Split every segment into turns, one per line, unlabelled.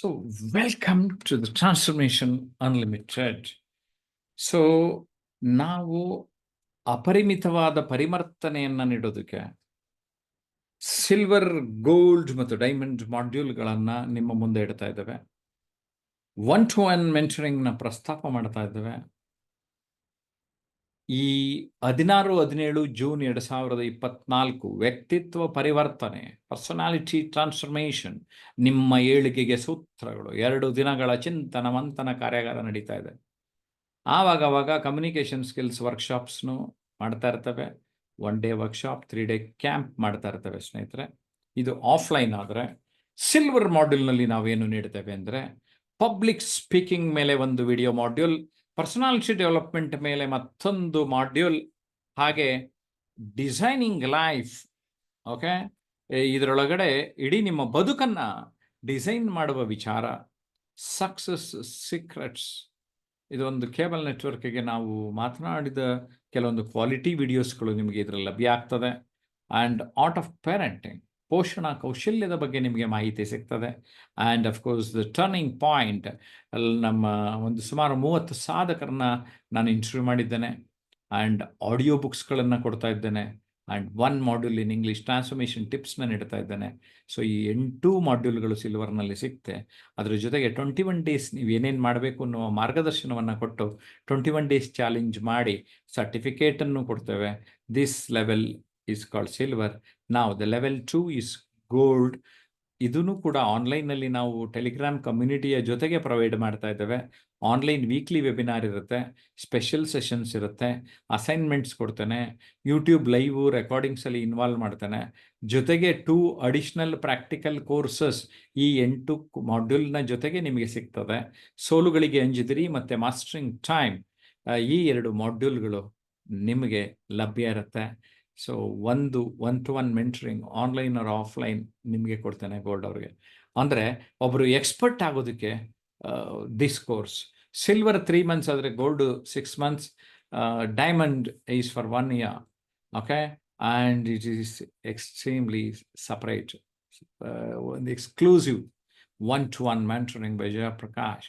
So, welcome to the Transformation Unlimited. So ನಾವು ಅಪರಿಮಿತವಾದ ಪರಿವರ್ತನೆಯನ್ನು ನೀಡೋದಕ್ಕೆ ಸಿಲ್ವರ್, ಗೋಲ್ಡ್ ಮತ್ತು ಡೈಮಂಡ್ ಮಾಡ್ಯೂಲ್ಗಳನ್ನು ನಿಮ್ಮ ಮುಂದೆ ಇಡ್ತಾ ಇದ್ದೇವೆ. 1-to-1 ಮೆಂಟರಿಂಗ್ನ ಪ್ರಸ್ತಾಪ ಮಾಡ್ತಾ ಇದ್ದೇವೆ. ಈ 16-17 ಜೂನ್ 2024 ವ್ಯಕ್ತಿತ್ವ ಪರಿವರ್ತನೆ, ಪರ್ಸನಾಲಿಟಿ ಟ್ರಾನ್ಸ್ಫರ್ಮೇಷನ್, ನಿಮ್ಮ ಏಳಿಗೆಗೆ ಸೂತ್ರಗಳು 2 ದಿನಗಳ ಚಿಂತನ ಮಂಥನ ಕಾರ್ಯಾಗಾರ ನಡೀತಾ ಇದೆ. ಆವಾಗ ಕಮ್ಯುನಿಕೇಷನ್ ಸ್ಕಿಲ್ಸ್ ವರ್ಕ್ಶಾಪ್ಸ್ನು ಮಾಡ್ತಾ ಇರ್ತವೆ. 1 ಡೇ ವರ್ಕ್ಶಾಪ್, 3 ಡೇ ಕ್ಯಾಂಪ್ ಮಾಡ್ತಾ ಇರ್ತವೆ ಸ್ನೇಹಿತರೆ. ಇದು ಆಫ್ಲೈನ್ ಆದರೆ ಸಿಲ್ವರ್ ಮಾಡ್ಯೂಲ್ನಲ್ಲಿ ನಾವೇನು ನೀಡ್ತೇವೆ ಅಂದರೆ ಪಬ್ಲಿಕ್ ಸ್ಪೀಕಿಂಗ್ ಮೇಲೆ ಒಂದು ವಿಡಿಯೋ ಮಾಡ್ಯೂಲ್, ಪರ್ಸನಾಲಿಟಿ ಡೆವಲಪ್ಮೆಂಟ್ ಮೇಲೆ ಮತ್ತೊಂದು ಮಾಡ್ಯೂಲ್, ಹಾಗೆ ಡಿಸೈನಿಂಗ್ ಲೈಫ್. ಓಕೆ, ಇದರೊಳಗಡೆ ಇಡೀ ನಿಮ್ಮ ಬದುಕನ್ನು ಡಿಸೈನ್ ಮಾಡುವ ವಿಚಾರ, ಸಕ್ಸಸ್ ಸೀಕ್ರೆಟ್ಸ್. ಇದೊಂದು ಕೇಬಲ್ ನೆಟ್ವರ್ಕಿಗೆ ನಾವು ಮಾತನಾಡಿದ ಕೆಲವೊಂದು ಕ್ವಾಲಿಟಿ ವಿಡಿಯೋಸ್ಗಳು ನಿಮಗೆ ಇದರಲ್ಲಿ ಲಭ್ಯ ಆಗ್ತದೆ. ಆ್ಯಂಡ್ ಆರ್ಟ್ ಆಫ್ ಪೇರೆಂಟಿಂಗ್, ಪೋಷಣಾ ಕೌಶಲ್ಯದ ಬಗ್ಗೆ ನಿಮಗೆ ಮಾಹಿತಿ ಸಿಗ್ತದೆ. And of course the turning point ಅಲ್ಲಿ ನಮ್ಮ ಒಂದು ಸುಮಾರು 30 ಸಾಧಕರನ್ನ ನಾನು ಇಂಟರ್ವ್ಯೂ ಮಾಡಿದ್ದೇನೆ. ಆ್ಯಂಡ್ ಆಡಿಯೋ ಬುಕ್ಸ್ಗಳನ್ನು ಕೊಡ್ತಾ ಇದ್ದೇನೆ. And 1 module in English transformation ಟಿಪ್ಸ್ನ ನೀಡ್ತಾ ಇದ್ದೇನೆ. ಸೊ ಈ 8 ಮಾಡ್ಯೂಲ್ಗಳು ಸಿಲ್ವರ್ನಲ್ಲಿ ಸಿಗ್ತೆ. ಅದರ ಜೊತೆಗೆ 21 ಡೇಸ್ ನೀವು ಏನೇನು ಮಾಡಬೇಕು ಅನ್ನುವ ಮಾರ್ಗದರ್ಶನವನ್ನು ಕೊಟ್ಟು 21 ಡೇಸ್ ಚಾಲೆಂಜ್ ಮಾಡಿ ಸರ್ಟಿಫಿಕೇಟನ್ನು ಕೊಡ್ತೇವೆ. This level is called silver. ನಾವು ದ ಲೆವೆಲ್ 2 ಈಸ್ ಗೋಲ್ಡ್. ಇದನ್ನು ಕೂಡ ಆನ್ಲೈನಲ್ಲಿ ನಾವು ಟೆಲಿಗ್ರಾಮ್ ಕಮ್ಯುನಿಟಿಯ ಜೊತೆಗೆ ಪ್ರೊವೈಡ್ ಮಾಡ್ತಾ ಇದ್ದೇವೆ. ಆನ್ಲೈನ್ ವೀಕ್ಲಿ ವೆಬಿನಾರ್ ಇರುತ್ತೆ, ಸ್ಪೆಷಲ್ ಸೆಷನ್ಸ್ ಇರುತ್ತೆ, ಅಸೈನ್ಮೆಂಟ್ಸ್ ಕೊಡ್ತೇನೆ, ಯೂಟ್ಯೂಬ್ ಲೈವು ರೆಕಾರ್ಡಿಂಗ್ಸಲ್ಲಿ ಇನ್ವಾಲ್ವ್ ಮಾಡ್ತೇನೆ. ಜೊತೆಗೆ 2 ಅಡಿಷ್ನಲ್ ಪ್ರಾಕ್ಟಿಕಲ್ ಕೋರ್ಸಸ್ ಈ 8 ಮಾಡ್ಯೂಲ್ನ ಜೊತೆಗೆ ನಿಮಗೆ ಸಿಗ್ತದೆ. ಸೋಲುಗಳಿಗೆ ಅಂಜಿದಿರಿ ಮತ್ತು ಮಾಸ್ಟರಿಂಗ್ ಟೈಮ್, ಈ 2 ಮಾಡ್ಯೂಲ್ಗಳು ನಿಮಗೆ ಲಭ್ಯ ಇರುತ್ತೆ. So 1-to-1 mentoring online or offline ನಿಮಗೆ ಕೊಡ್ತೇನೆ ಗೋಲ್ಡ್ ಅವ್ರಿಗೆ. ಅಂದರೆ ಒಬ್ಬರು ಎಕ್ಸ್ಪರ್ಟ್ ಆಗೋದಕ್ಕೆ ದಿಸ್ ಕೋರ್ಸ್. ಸಿಲ್ವರ್ 3 ಮಂತ್ಸ್ ಆದರೆ gold 6 months, diamond is for 1 year. Okay, and it is extremely separate, ಒಂದು exclusive 1-to-1 mentoring by Jayaprakash.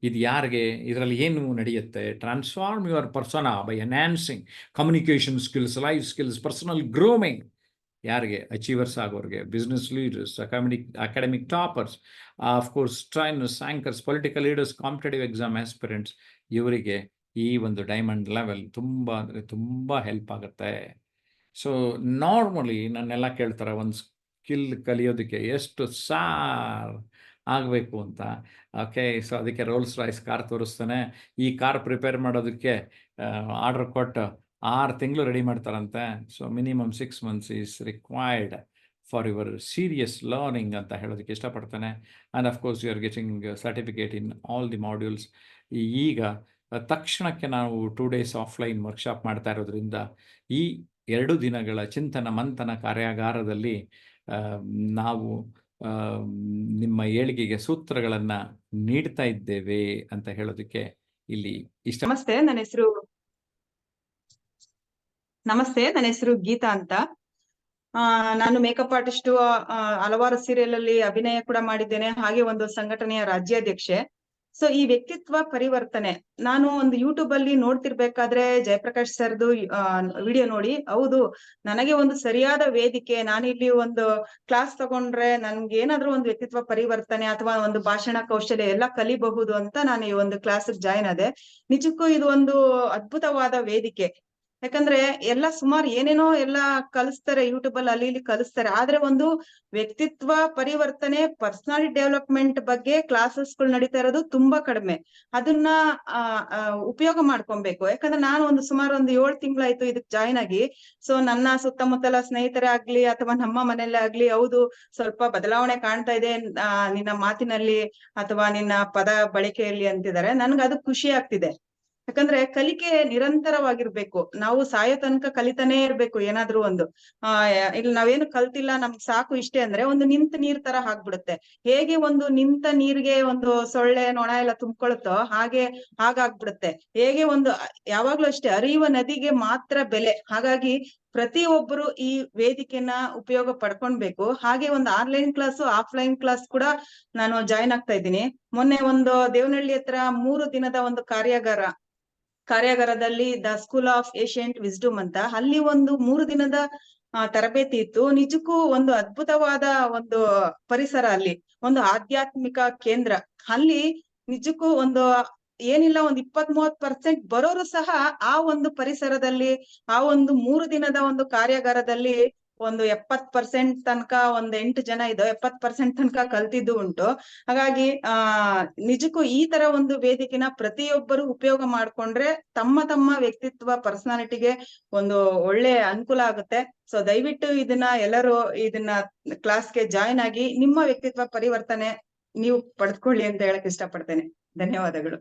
ಇದು ಯಾರಿಗೆ, ಇದರಲ್ಲಿ ಏನು ನಡೆಯುತ್ತೆ? Transform your persona by enhancing communication skills, life skills, personal grooming. ಯಾರಿಗೆ? Achievers ಆಗೋರಿಗೆ, business leaders, academic toppers, of course trainers, anchors, political leaders, competitive exam aspirants, ಇವರಿಗೆ ಈ ಒಂದು ಡೈಮಂಡ್ ಲೆವೆಲ್ ತುಂಬ ಅಂದರೆ ತುಂಬ ಹೆಲ್ಪ್ ಆಗುತ್ತೆ. ಸೊ ನಾರ್ಮಲಿ ನನ್ನೆಲ್ಲ ಕೇಳ್ತಾರೆ, ಒಂದು ಸ್ಕಿಲ್ ಕಲಿಯೋದಕ್ಕೆ ಎಷ್ಟು ಸಾರ್ ಆಗಬೇಕು ಅಂತ. ಓಕೆ, ಸೊ ಅದಕ್ಕೆ ರೋಲ್ಸ್ ರಾಯ್ಸ್ ಕಾರ್ ತೋರಿಸ್ತಾನೆ. ಈ ಕಾರ್ ಪ್ರಿಪೇರ್ ಮಾಡೋದಕ್ಕೆ ಆರ್ಡರ್ ಕೊಟ್ಟು 6 ತಿಂಗಳು ರೆಡಿ ಮಾಡ್ತಾರಂತೆ. So minimum 6 months is required for your serious learning ಅಂತ ಹೇಳೋದಕ್ಕೆ ಇಷ್ಟಪಡ್ತಾನೆ. And of course you are getting certificate in all the modules. ಈಗ ತಕ್ಷಣಕ್ಕೆ ನಾವು 2 ಡೇಸ್ ಆಫ್ಲೈನ್ ವರ್ಕ್ಶಾಪ್ ಮಾಡ್ತಾ ಇರೋದ್ರಿಂದ ಈ 2 ದಿನಗಳ ಚಿಂತನ ಮಂಥನ ಕಾರ್ಯಾಗಾರದಲ್ಲಿ ನಾವು ನಿಮ್ಮ ಏಳಿಗೆಗೆ ಸೂತ್ರಗಳನ್ನು ನೀಡ್ತಾ ಇದ್ದೇವೆ ಅಂತ ಹೇಳೋದಕ್ಕೆ ಇಲ್ಲಿ ಇಷ್ಟ.
ನಮಸ್ತೆ, ನನ್ನ ಹೆಸರು ಗೀತಾ ಅಂತ. ನಾನು ಮೇಕಪ್ ಆರ್ಟಿಸ್ಟು, ಹಲವಾರು ಸೀರಿಯಲ್ ಅಲ್ಲಿ ಅಭಿನಯ ಕೂಡ ಮಾಡಿದ್ದೇನೆ, ಹಾಗೆ ಒಂದು ಸಂಘಟನೆಯ ರಾಜ್ಯಾಧ್ಯಕ್ಷೆ. ಸೊ ಈ ವ್ಯಕ್ತಿತ್ವ ಪರಿವರ್ತನೆ ನಾನು ಒಂದು ಯೂಟ್ಯೂಬ್ ಅಲ್ಲಿ ನೋಡ್ತಿರ್ಬೇಕಾದ್ರೆ ಜಯಪ್ರಕಾಶ್ ಸರ್ದು ವಿಡಿಯೋ ನೋಡಿ, ಹೌದು ನನಗೆ ಒಂದು ಸರಿಯಾದ ವೇದಿಕೆ, ನಾನಿಲ್ಲಿ ಒಂದು ಕ್ಲಾಸ್ ತಗೊಂಡ್ರೆ ನನ್ಗೆ ಏನಾದ್ರೂ ಒಂದು ವ್ಯಕ್ತಿತ್ವ ಪರಿವರ್ತನೆ ಅಥವಾ ಒಂದು ಭಾಷಣ ಕೌಶಲ್ಯ ಎಲ್ಲ ಕಲಿಬಹುದು ಅಂತ ನಾನು ಈ ಒಂದು ಕ್ಲಾಸ್ ಜಾಯ್ನ್ ಆದೆ. ನಿಜಕ್ಕೂ ಇದು ಒಂದು ಅದ್ಭುತವಾದ ವೇದಿಕೆ. ಯಾಕಂದ್ರೆ ಎಲ್ಲ ಸುಮಾರು ಏನೇನೋ ಎಲ್ಲ ಕಲಿಸ್ತಾರೆ ಯೂಟ್ಯೂಬ್ ಅಲ್ಲಿ, ಅಲ್ಲಿ ಇಲ್ಲಿ ಕಲಿಸ್ತಾರೆ. ಆದ್ರೆ ಒಂದು ವ್ಯಕ್ತಿತ್ವ ಪರಿವರ್ತನೆ, ಪರ್ಸನಾಲಿಟಿ ಡೆವಲಪ್ಮೆಂಟ್ ಬಗ್ಗೆ ಕ್ಲಾಸಸ್ಗಳು ನಡೀತಾ ಇರೋದು ತುಂಬಾ ಕಡಿಮೆ. ಅದನ್ನ ಉಪಯೋಗ ಮಾಡ್ಕೊಬೇಕು. ಯಾಕಂದ್ರೆ ನಾನು ಒಂದು ಸುಮಾರು ಒಂದು 7 ತಿಂಗಳಾಯ್ತು ಇದಕ್ ಜಾಯ್ನ್ ಆಗಿ. ಸೊ ನನ್ನ ಸುತ್ತಮುತ್ತಲ ಸ್ನೇಹಿತರೇ ಆಗ್ಲಿ ಅಥವಾ ನಮ್ಮ ಮನೆಯಲ್ಲೇ ಆಗ್ಲಿ, ಹೌದು ಸ್ವಲ್ಪ ಬದಲಾವಣೆ ಕಾಣ್ತಾ ಇದೆ ನಿನ್ನ ಮಾತಿನಲ್ಲಿ ಅಥವಾ ನಿನ್ನ ಪದ ಬಳಕೆಯಲ್ಲಿ ಅಂತಿದ್ದಾರೆ. ನನ್ಗೆ ಅದು ಖುಷಿ ಆಗ್ತಿದೆ. ಯಾಕಂದ್ರೆ ಕಲಿಕೆ ನಿರಂತರವಾಗಿರ್ಬೇಕು. ನಾವು ಸಾಯೋ ತನಕ ಕಲಿತಾನೇ ಇರ್ಬೇಕು ಏನಾದ್ರೂ ಒಂದು. ಇಲ್ಲಿ ನಾವೇನು ಕಲ್ತಿಲ್ಲ ನಮ್ಗೆ ಸಾಕು ಇಷ್ಟೇ ಅಂದ್ರೆ ಒಂದು ನಿಂತ ನೀರ್ ತರ ಆಗ್ಬಿಡುತ್ತೆ. ಹೇಗೆ ಒಂದು ನಿಂತ ನೀರಿಗೆ ಒಂದು ಸೊಳ್ಳೆ ನೊಣ ಎಲ್ಲ ತುಂಬ್ಕೊಳುತ್ತೋ ಹಾಗಾಗ್ಬಿಡುತ್ತೆ. ಹೇಗೆ ಒಂದು ಯಾವಾಗ್ಲೂ ಅಷ್ಟೇ, ಹರಿಯುವ ನದಿಗೆ ಮಾತ್ರ ಬೆಲೆ. ಹಾಗಾಗಿ ಪ್ರತಿಯೊಬ್ಬರು ಈ ವೇದಿಕೆನ ಉಪಯೋಗ ಪಡ್ಕೊಳ್ಬೇಕು. ಹಾಗೆ ಒಂದು ಆನ್ಲೈನ್ ಕ್ಲಾಸ್, ಆಫ್ಲೈನ್ ಕ್ಲಾಸ್ ಕೂಡ ನಾನು ಜಾಯ್ನ್ ಆಗ್ತಾ ಇದ್ದೀನಿ. ಮೊನ್ನೆ ಒಂದು ದೇವನಹಳ್ಳಿ ಹತ್ರ 3 ದಿನದ ಒಂದು ಕಾರ್ಯಾಗಾರದಲ್ಲಿ ದ ಸ್ಕೂಲ್ ಆಫ್ ಏಷಿಯಂಟ್ ವಿಸ್ಡಮ್ ಅಂತ, ಅಲ್ಲಿ ಒಂದು 3 ದಿನದ ತರಬೇತಿ ಇತ್ತು. ನಿಜಕ್ಕೂ ಒಂದು ಅದ್ಭುತವಾದ ಒಂದು ಪರಿಸರ, ಅಲ್ಲಿ ಒಂದು ಆಧ್ಯಾತ್ಮಿಕ ಕೇಂದ್ರ. ಅಲ್ಲಿ ನಿಜಕ್ಕೂ ಒಂದು ಏನಿಲ್ಲ, ಒಂದು 20-30% ಬರೋರು ಸಹ ಆ ಒಂದು ಪರಿಸರದಲ್ಲಿ, ಆ ಒಂದು 3 ದಿನದ ಒಂದು ಕಾರ್ಯಾಗಾರದಲ್ಲಿ ಒಂದು 70% ತನಕ, ಒಂದು 8 ಜನ 70% ತನಕ ಕಲ್ತಿದ್ದು ಉಂಟು. ಹಾಗಾಗಿ ನಿಜಕ್ಕೂ ಈ ತರ ಒಂದು ವೇದಿಕೆನ ಪ್ರತಿಯೊಬ್ಬರು ಉಪಯೋಗ ಮಾಡ್ಕೊಂಡ್ರೆ ತಮ್ಮ ವ್ಯಕ್ತಿತ್ವ, ಪರ್ಸನಾಲಿಟಿಗೆ ಒಂದು ಒಳ್ಳೆ ಅನುಕೂಲ ಆಗುತ್ತೆ. ಸೊ ದಯವಿಟ್ಟು ಎಲ್ಲರೂ ಇದನ್ನ ಕ್ಲಾಸ್ಗೆ ಜಾಯ್ನ್ ಆಗಿ ನಿಮ್ಮ ವ್ಯಕ್ತಿತ್ವ ಪರಿವರ್ತನೆ ನೀವು ಪಡೆದುಕೊಳ್ಳಿ ಅಂತ ಹೇಳಕ್ ಇಷ್ಟಪಡ್ತೇನೆ. ಧನ್ಯವಾದಗಳು.